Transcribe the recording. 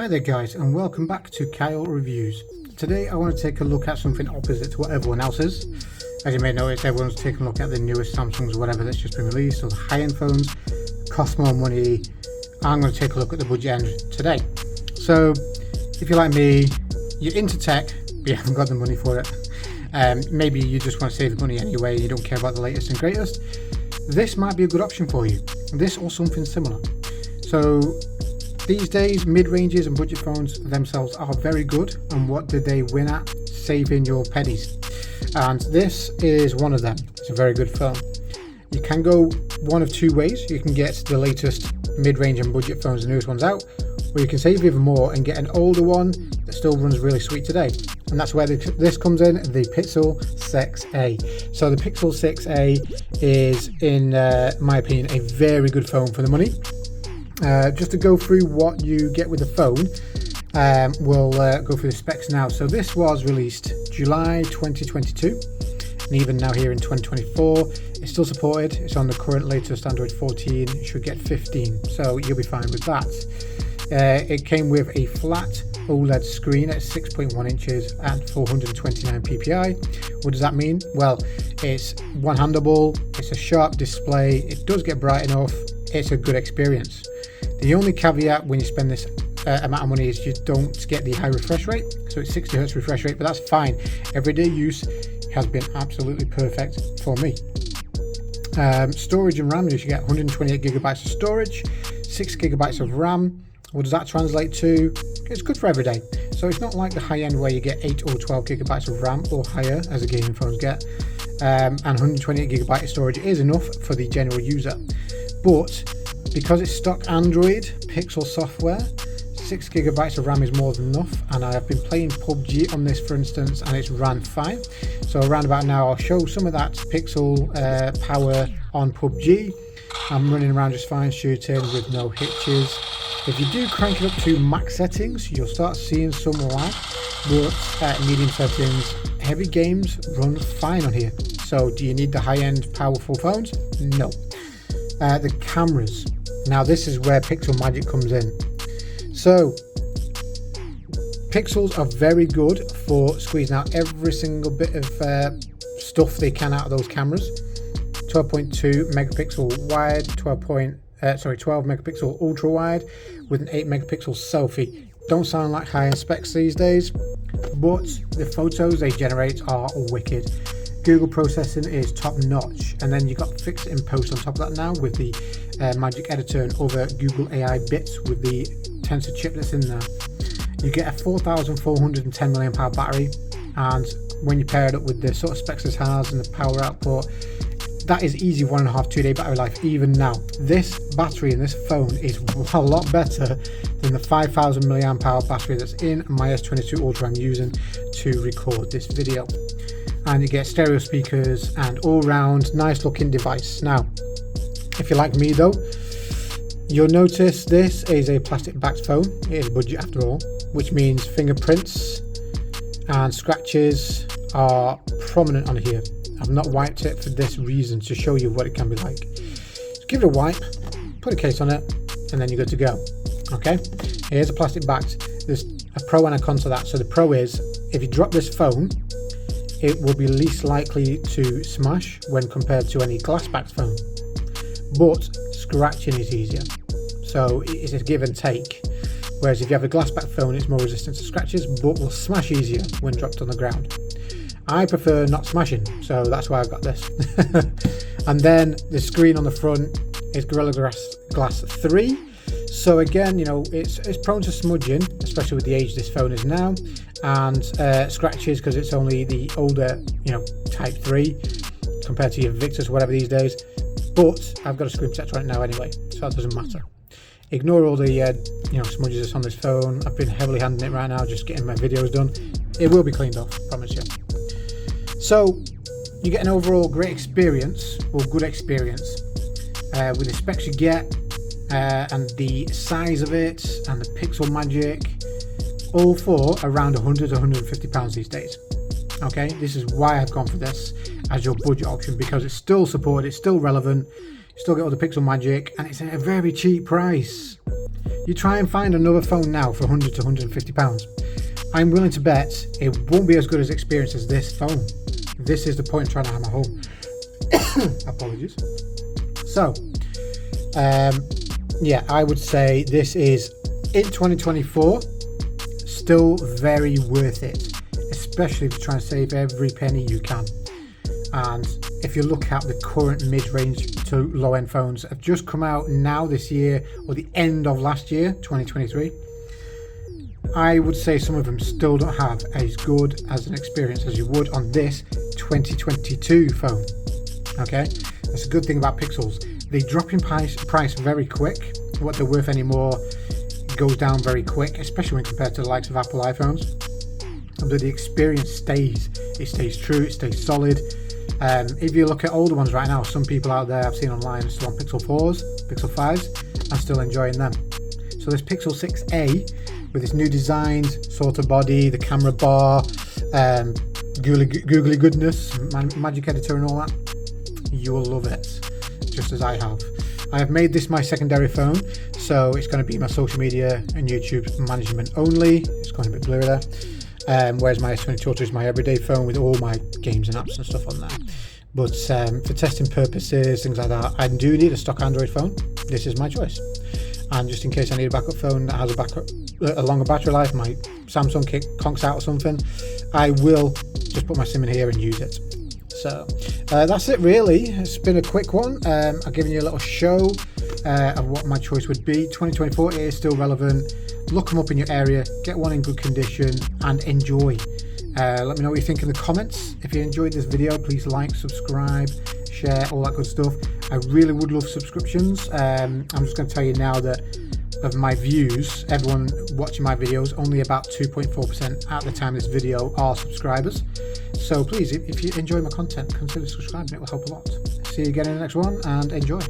Hi there guys, and welcome back to Kyle Reviews. Today I want to take a look at something opposite to what everyone else is. As you may notice, everyone's taking a look at the newest Samsungs or whatever that's just been released, or the high-end phones, cost more money. I'm going to take a look at the budget end today. So if you're like me, you're into tech, but you haven't got the money for it. Maybe you just want to save money anyway, you don't care about the latest and greatest. This might be a good option for you. This or something similar. So these days, mid-ranges and budget phones themselves are very good. And what did they win at? Saving your pennies. And this is one of them. It's a very good phone. You can go one of two ways. You can get the latest mid-range and budget phones, the newest ones out, or you can save even more and get an older one that still runs really sweet today. And that's where this comes in, the Pixel 6a. So the Pixel 6a is, in my opinion, a very good phone for the money. Just to go through what you get with the phone, we'll go through the specs now. So this was released July 2022, and even now here in 2024, it's still supported. It's on the current latest Android 14, it should get 15, so you'll be fine with that. It came with a flat OLED screen at 6.1 inches at 429 ppi. What does that mean? Well, it's one-handable, it's a sharp display, it does get bright enough, it's a good experience. The only caveat when you spend this amount of money is you don't get the high refresh rate. So it's 60 Hz refresh rate, but that's fine. Everyday use has been absolutely perfect for me. Storage and RAM, you should get 128 gigabytes of storage, 6 gigabytes of RAM. What does that translate to? It's good for every day. So it's not like the high end where you get 8 or 12 gigabytes of RAM or higher, as the gaming phones get. And 128 gigabyte of storage is enough for the general user. But because it's stock Android Pixel software, 6 gigabytes of RAM is more than enough. And I have been playing PUBG on this, for instance, and it's ran fine. So around about now, I'll show some of that Pixel power on PUBG. I'm running around just fine, shooting with no hitches. If you do crank it up to max settings, you'll start seeing some lag, but at medium settings, heavy games run fine on here. So do you need the high-end powerful phones? No. The cameras. Now this is where Pixel magic comes in. So Pixels are very good for squeezing out every single bit of stuff they can out of those cameras. 12.2 megapixel wide, 12 megapixel ultra wide with an 8 megapixel selfie. Don't sound like high-end specs these days, but the photos they generate are wicked. Google processing is top notch, and then you've got Fix It in Post on top of that now with the Magic Editor and other Google AI bits with the Tensor chiplets in there. You get a 4,410 mAh battery, and when you pair it up with the sort of specs it has and the power output, that is easy 1.5-2 day battery life even now. This battery in this phone is a lot better than the 5,000 mAh battery that's in my S22 Ultra I'm using to record this video. And you get stereo speakers and all-round nice looking device. Now, if you're like me though, you'll notice this is a plastic backed phone. It is budget after all, which means fingerprints and scratches are prominent on here. I've not wiped it for this reason, to show you what it can be like. So give it a wipe, put a case on it, and then you're good to go. Okay, here's a plastic backed. There's a pro and a con to that. So the pro is, if you drop this phone, it will be least likely to smash when compared to any glass backed phone. But scratching is easier. So it's a give and take. Whereas if you have a glass backed phone, it's more resistant to scratches, but will smash easier when dropped on the ground. I prefer not smashing, so that's why I've got this. And then the screen on the front is Gorilla Glass 3. So again, you know, it's prone to smudging, especially with the age this phone is now, and scratches because it's only the older, you know, Type 3 compared to your Victus or whatever these days. But I've got a screen protector on it now anyway, so that doesn't matter. Ignore all the you know, smudges that's on this phone. I've been heavily handling it right now, just getting my videos done. It will be cleaned off, promise you. So you get an overall great experience, or good experience, with the specs you get, and the size of it, and the pixel magic, all for around 100 to 150 pounds these days. Okay, this is why I've gone for this as your budget option, because it's still supported, it's still relevant, you still get all the pixel magic, and it's at a very cheap price. You try and find another phone now for £100 to £150. I'm willing to bet it won't be as good as experience as this phone. This is the point I'm trying to hammer home. Apologies. So, yeah, I would say this is, in 2024, still very worth it, especially if you try and save every penny you can. And if you look at the current mid-range to low-end phones that have just come out now this year, or the end of last year, 2023, I would say some of them still don't have as good as an experience as you would on this 2022 phone. Okay, that's a good thing about Pixels. They drop in price very quick. What they're worth anymore goes down very quick, especially when compared to the likes of Apple iPhones. But the experience stays. It stays true. It stays solid. If you look at older ones right now, some people out there I've seen online are still on Pixel 4s, Pixel 5s, and still enjoying them. So this Pixel 6a, with its new designed sort of body, the camera bar, googly goodness, magic editor and all that, you will love it, just as I have. I have made this my secondary phone, so it's going to be my social media and YouTube management only. It's going a bit blurry there. Whereas my S22 Ultra is my everyday phone with all my games and apps and stuff on there. But for testing purposes, things like that, I do need a stock Android phone. This is my choice. And just in case I need a backup phone that has a longer battery life, my Samsung conks out or something, I will just put my SIM in here and use it. So that's it really. It's been a quick one. I've given you a little show of what my choice would be. 2024 is still relevant. Look them up in your area, get one in good condition and enjoy. Let me know what you think in the comments. If you enjoyed this video, please like, subscribe, share, all that good stuff. I really would love subscriptions. I'm just going to tell you now that of my views, everyone watching my videos, only about 2.4% at the time of this video are subscribers. So please, if you enjoy my content, consider subscribing. It will help a lot. See you again in the next one and enjoy.